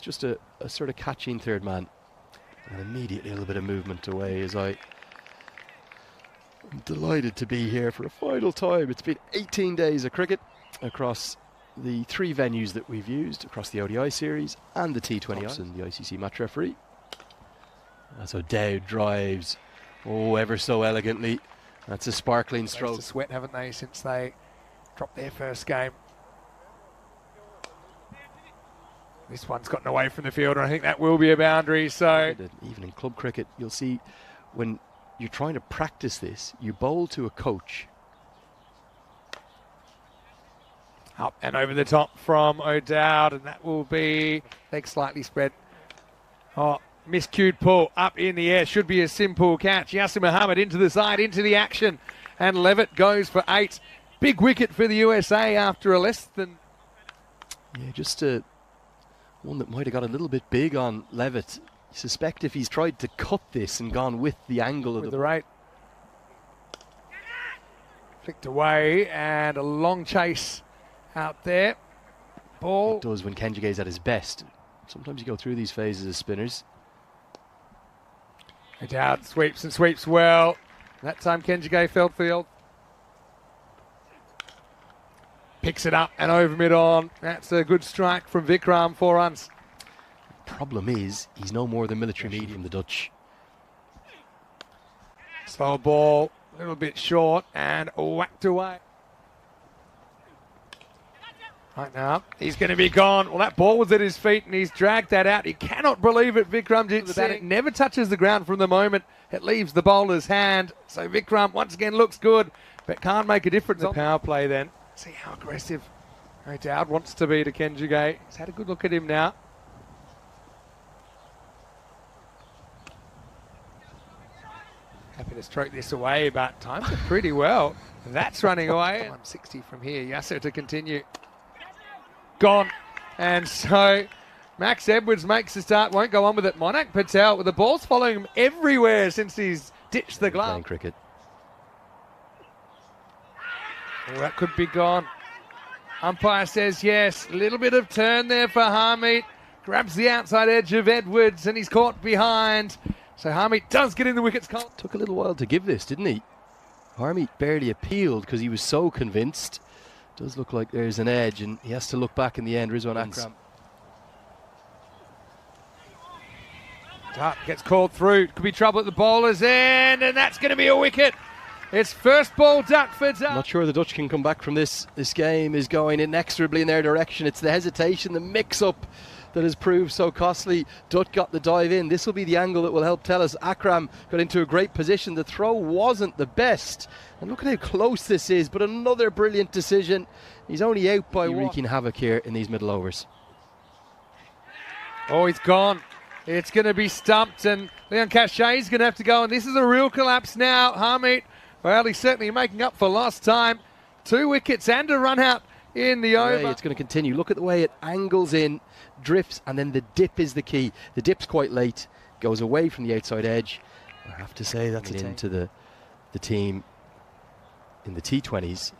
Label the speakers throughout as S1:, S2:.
S1: It's just a sort of catching third man. And immediately a little bit of movement away as I'm delighted to be here for a final time. It's been 18 days of cricket across the 3 venues that we've used, across the ODI series and the T20I and the ICC match referee. So Dowd drives, ever so elegantly. That's a sparkling stroke.
S2: To sweat, haven't they, since they dropped their first game. This one's gotten away from the fielder. I think that will be a boundary. So
S1: even in club cricket, you'll see when you're trying to practice this, you bowl to a coach.
S2: Up and over the top from O'Dowd, and that will be leg slightly spread. Miscued pull up in the air. Should be a simple catch. Yasir Mohammed into the side, into the action, and Levitt goes for 8. Big wicket for the USA after a less than...
S1: Yeah, just one that might have got a little bit big on Levitt. You suspect if he's tried to cut this and gone with the angle of
S2: the right. Flicked away, and a long chase out there. Ball.
S1: It does when Kenjige's at his best. Sometimes you go through these phases as spinners.
S2: O'Dowd sweeps and sweeps well. That time Kenjige felt field. Picks it up and over mid-on. That's a good strike from Vikram, 4 runs.
S1: Problem is, he's no more than military medium, the Dutch.
S2: Slow ball, a little bit short, and whacked away. Right now, he's going to be gone. Well, that ball was at his feet, and he's dragged that out. He cannot believe it. Vikram did that. It never touches the ground from the moment it leaves the bowler's hand. So Vikram, once again, looks good, but can't make a difference on the power play then. See how aggressive O'Dowd wants to be to Kenjige. He's had a good look at him now. Happy to stroke this away, but times it pretty well. That's running away. 160 from here. Yasir to continue. Gone. And so Max Edwards makes the start, won't go on with it. Monak Patel, with the ball's following him everywhere since he's ditched the glove.
S1: Playing cricket.
S2: Well, that could be gone. Umpire says yes. A little bit of turn there for Harmeet. Grabs the outside edge of Edwards, and he's caught behind. So Harmeet does get in the wickets.
S1: Took a little while to give this, didn't he? Harmeet barely appealed because he was so convinced. Does look like there's an edge, and he has to look back in the end. Rizwan Akram
S2: gets called through. Could be trouble at the bowler's end, and that's going to be a wicket. It's first ball duck for duck.
S1: Not sure the Dutch can come back from this. This game is going inexorably in their direction. It's the hesitation, the mix-up that has proved so costly. Dutt got the dive in. This will be the angle that will help tell us. Akram got into a great position. The throw wasn't the best. And look at how close this is, but another brilliant decision. He's only out by wreaking havoc here in these middle overs.
S2: Oh, he's gone. It's going to be stumped, and Leon Cachet's going to have to go, and this is a real collapse now. Harmeet, well, he's certainly making up for lost time. 2 wickets and a run out in the over.
S1: It's going to continue. Look at the way it angles in, drifts, and then the dip is the key. The dip's quite late, goes away from the outside edge. I have to say that's into the team in the T20s.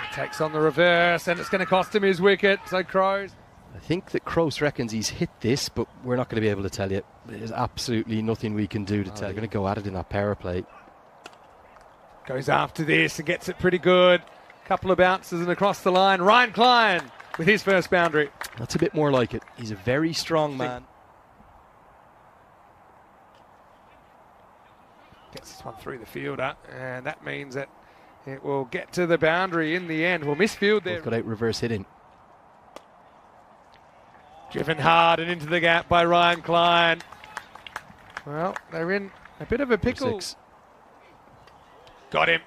S2: He takes on the reverse, and it's going to cost him his wicket. So Crows.
S1: I think that Kroos reckons he's hit this, but we're not going to be able to tell you. There's absolutely nothing we can do to tell you. They're going to go at it in that power play.
S2: Goes after this and gets it pretty good. Couple of bounces and across the line. Ryan Klein with his first boundary.
S1: That's a bit more like it. He's a very strong man.
S2: Gets this one through the fielder, and that means that it will get to the boundary in the end. Well, misfield there.
S1: Got out reverse hitting.
S2: Driven hard and into the gap by Ryan Klein. Well, they're in a bit of a pickle.
S1: 6.
S2: Got him.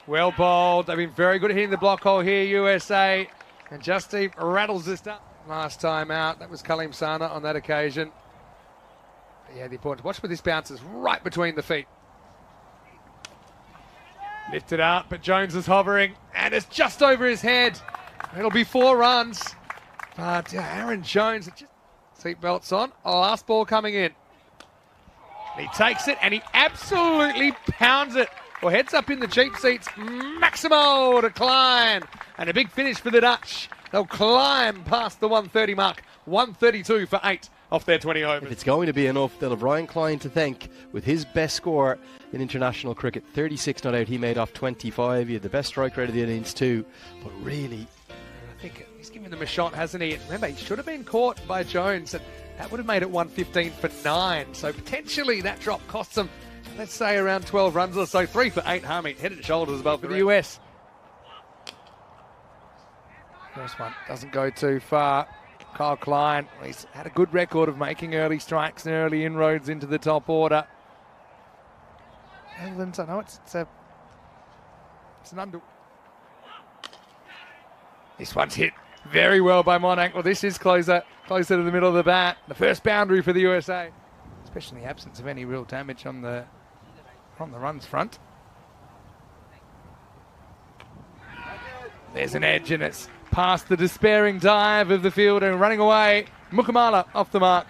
S2: Well bowled. They've been very good at hitting the block hole here, USA. And Justeep rattles this up. Last time out, that was Kaleem Sana on that occasion. But yeah, the important. Watch where this bounces right between the feet. Lifted up, but Jones is hovering, and it's just over his head. It'll be 4 runs. But Aaron Jones, seatbelts on. Last ball coming in. He takes it, and he absolutely pounds it. Well, heads up in the cheap seats. Maximo to Klein. And a big finish for the Dutch. They'll climb past the 130 mark. 132 for 8 off their 20 overs.
S1: If it's going to be enough, they'll have Ryan Klein to thank with his best score in international cricket. 36 not out, he made off 25. He had the best strike rate of the innings too. But really,
S2: I think he's given them a shot, hasn't he? Remember, he should have been caught by Jones, and that would have made it 115 for 9. So potentially that drop costs them, let's say, around 12 runs or so. 3 for 8, Harmeet, head and shoulders above for the US. First one doesn't go too far. Kyle Klein, he's had a good record of making early strikes and early inroads into the top order. Netherlands, I know it's an under. This one's hit very well by Monank. Well, this is closer to the middle of the bat. The first boundary for the USA, especially in the absence of any real damage on the runs front. There's an edge, and it's past the despairing dive of the field and running away. Mukamala off the mark.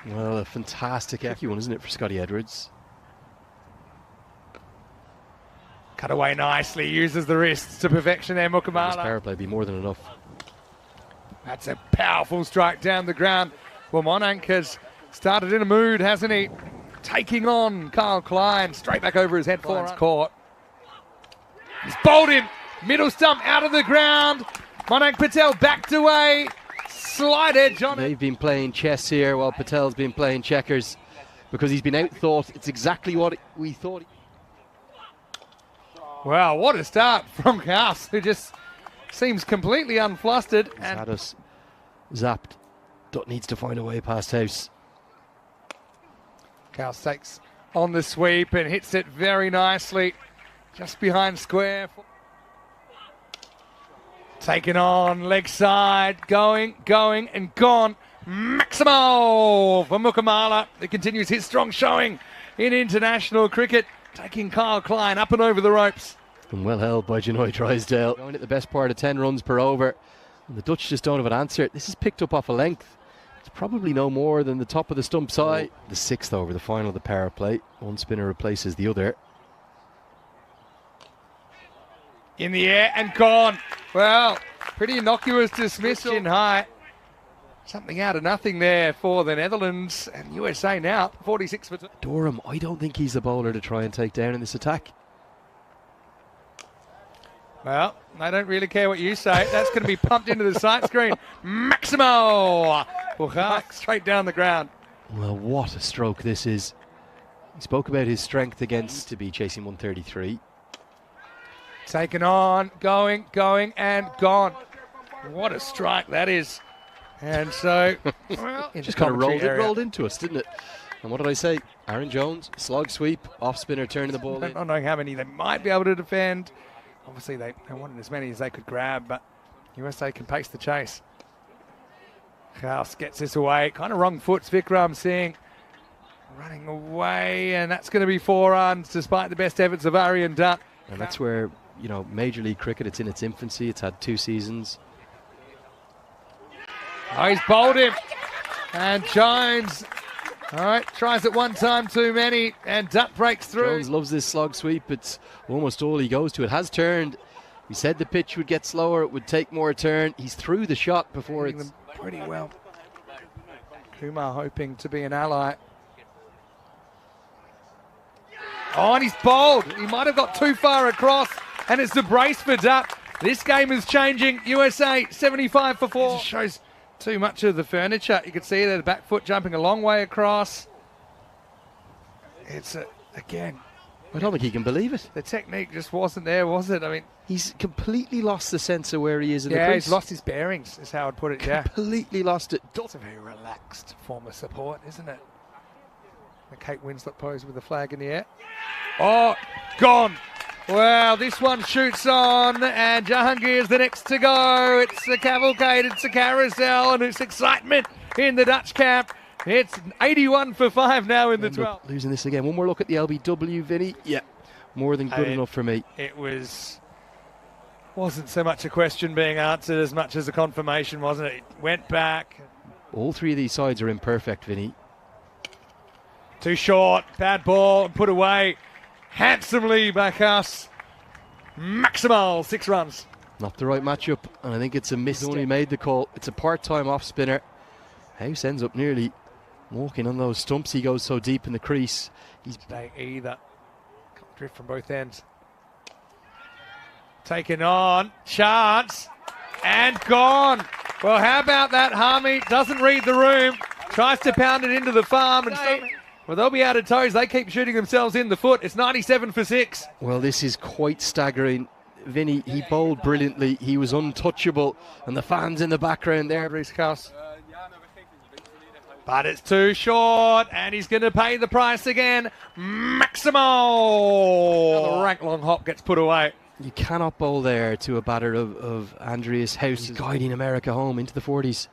S1: well, a fantastic tricky one, isn't it, for Scotty Edwards?
S2: Cut away nicely, uses the wrists to perfection there, Mukamala.
S1: This power play be more than enough.
S2: That's a powerful strike down the ground. Well, Monank has started in a mood, hasn't he? Taking on Kyle Klein, straight back over his head. Klein's caught. He's bowled him. Middle stump out of the ground. Monank Patel backed away. Slight edge on it.
S1: They've been playing chess here while Patel's been playing checkers because he's been outthought. It's exactly what we thought.
S2: Wow, what a start from Kaus, who just seems completely unflustered.
S1: He's had us zapped. Needs to find a way past House.
S2: Kaus takes on the sweep and hits it very nicely. Just behind square. Taken on, leg side, going, and gone. Maximo for Mukamala, who continues his strong showing in international cricket, taking Kyle Klein up and over the ropes.
S1: And well held by Janoy Drysdale. Going at the best part of 10 runs per over. And the Dutch just don't have an answer. This is picked up off a length. It's probably no more than the top of the stump side. The 6th over, the final of the power play. One spinner replaces the other.
S2: In the air and gone. Well, pretty innocuous dismissal in high. Something out of nothing there for the Netherlands, and USA now 46 for 2.
S1: Durham, I don't think he's the bowler to try and take down in this attack.
S2: Well, I don't really care what you say. That's going to be pumped into the sight screen. Maximo! Straight down the ground.
S1: Well, what a stroke this is. He spoke about his strength against to be chasing 133.
S2: Taken on, going, and gone. What a strike that is. And so, well,
S1: it just kind of rolled into us, didn't it? And what did I say? Aaron Jones, slog sweep, off spinner, turning the ball in.
S2: I don't know how many they might be able to defend. Obviously, they wanted as many as they could grab, but USA can pace the chase. Kaus gets this away. Kind of wrong foots, Vikram Singh. Running away, and that's going to be 4 runs, despite the best efforts of Aryan Dutt.
S1: And that's where, you know, Major League Cricket, it's in its infancy. It's had 2 seasons.
S2: Oh, he's bowled him. And Jones, all right, tries it one time too many, and Dutt breaks through.
S1: Jones loves this slog sweep. It's almost all he goes to. It has turned. We said the pitch would get slower. It would take more turn. He's through the shot before it's...
S2: Pretty well. Kumar hoping to be an ally. Oh, and he's bowled. He might have got too far across, and it's the brace for Dutt. This game is changing. USA 75 for 4. It just shows too much of the furniture. You can see there the back foot jumping a long way across. It's again.
S1: I don't think he can believe it.
S2: The technique just wasn't there, was it? I mean,
S1: he's completely lost the sense of where he is in the crease.
S2: Yeah, he's lost his bearings, is how I'd put it.
S1: Completely lost it.
S2: It's a very relaxed form of support, isn't it? The Kate Winslet pose with the flag in the air. Oh, gone. Well, this one shoots on, and Jahangir is the next to go. It's a cavalcade, it's a carousel, and it's excitement in the Dutch camp. It's 81 for 5 now in the 12th.
S1: Losing this again. One more look at the LBW, Vinny. Yeah, more than good enough for me.
S2: It wasn't so much a question being answered as much as a confirmation, wasn't it? It went back.
S1: All 3 of these sides are imperfect, Vinny.
S2: Too short, bad ball, and put away handsomely by Kaus. Maximal, 6 runs.
S1: Not the right matchup, and I think it's a miss. Only made the call. It's a part-time off spinner. House ends up nearly walking on those stumps. He goes so deep in the crease. He's
S2: either drift from both ends. Taken on, chance, and gone. Well, how about that? Harmy doesn't read the room, tries to pound it into the farm, and well, they'll be out of toes. They keep shooting themselves in the foot. It's 97 for 6.
S1: Well, this is quite staggering. Vinny, he bowled brilliantly. He was untouchable, and the fans in the background there.
S2: But it's too short, and he's going to pay the price again. Maximo! The rank long hop gets put away.
S1: You cannot bowl there to a batter of Andreas House. He's guiding America home into the 40s.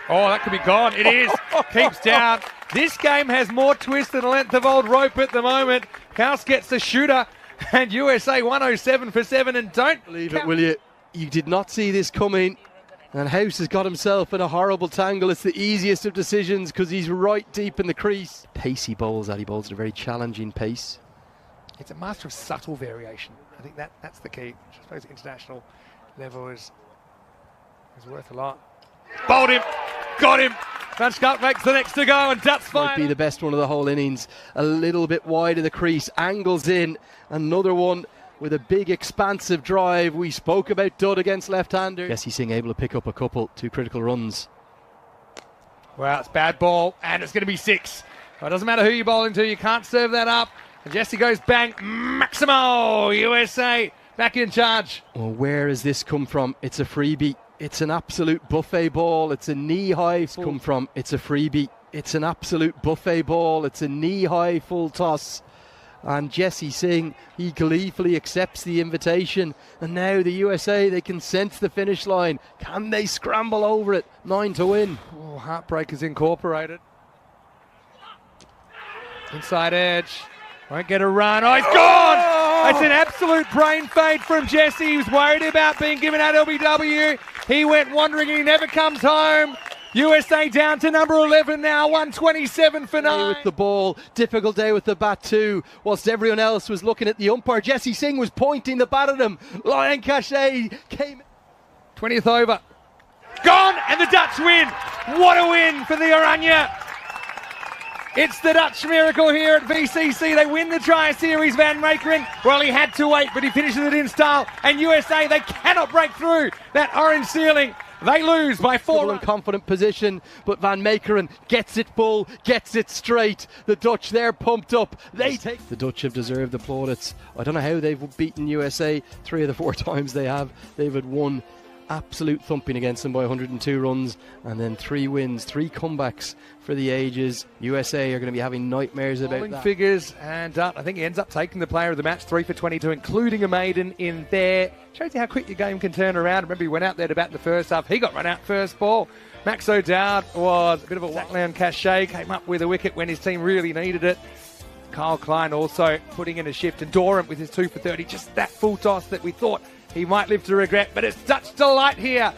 S2: Oh, that could be gone. It is. Keeps down. This game has more twist than a length of old rope at the moment. House gets the shooter, and USA 107 for 7. And don't
S1: believe it, will you? You did not see this coming. And House has got himself in a horrible tangle. It's the easiest of decisions because he's right deep in the crease. Pacey bowls that. He bowls at a very challenging pace.
S2: It's a master of subtle variation. I think that's the key. I suppose international level is worth a lot. Bowled him. Got him. Van Schalt makes the next to go, and that's fine.
S1: Might be the best one of the whole innings. A little bit wide of the crease. Angles in. Another one with a big expansive drive. We spoke about Dud against left-hander. Jesse Singh able to pick up a couple, 2 critical runs.
S2: Well, it's bad ball, and it's going to be 6. Well, it doesn't matter who you're bowling to, you can't serve that up. And Jesse goes bang. Maximo! USA back in charge.
S1: Well, where has this come from? It's a freebie. It's an absolute buffet ball. It's a knee-high come from. It's a freebie. It's an absolute buffet ball. It's a knee-high full toss. And Jesse Singh, he gleefully accepts the invitation. And now the USA, they can sense the finish line. Can they scramble over it? 9 to win.
S2: Oh, Heartbreakers incorporated. Inside edge. Won't get a run. Oh, he's gone! It's an absolute brain fade from Jesse. He was worried about being given out LBW. He went wandering and he never comes home. USA down to number 11 now, 127 for 9.
S1: With the ball, difficult day with the bat too. Whilst everyone else was looking at the umpire, Jesse Singh was pointing the bat at him. Lion Cachet came.
S2: 20th over. Gone, and the Dutch win. What a win for the Oranje. It's the Dutch miracle here at VCC. They win the Tri-Series. Van Meekeren, well, he had to wait, but he finishes it in style. And USA, they cannot break through that orange ceiling. They lose by 4.
S1: In confident position, but Van Meekeren gets it full, gets it straight. The Dutch, they're pumped up. They take. The Dutch have deserved the plaudits. I don't know how they've beaten USA 3 of the 4 times they have. They've had one absolute thumping against them by 102 runs, and then 3 wins, 3 comebacks for the ages. USA are going to be having nightmares about that.
S2: Figures, and I think he ends up taking the player of the match, 3 for 22, including a maiden in there. Shows you how quick your game can turn around. Remember, he went out there to bat in the first half. He got run out first ball. Max O'Dowd was a bit of a Nethrland cachet, came up with a wicket when his team really needed it. Kyle Klein also putting in a shift, and Dorant with his 2 for 30. Just that full toss that we thought he might live to regret, but it's Dutch delight here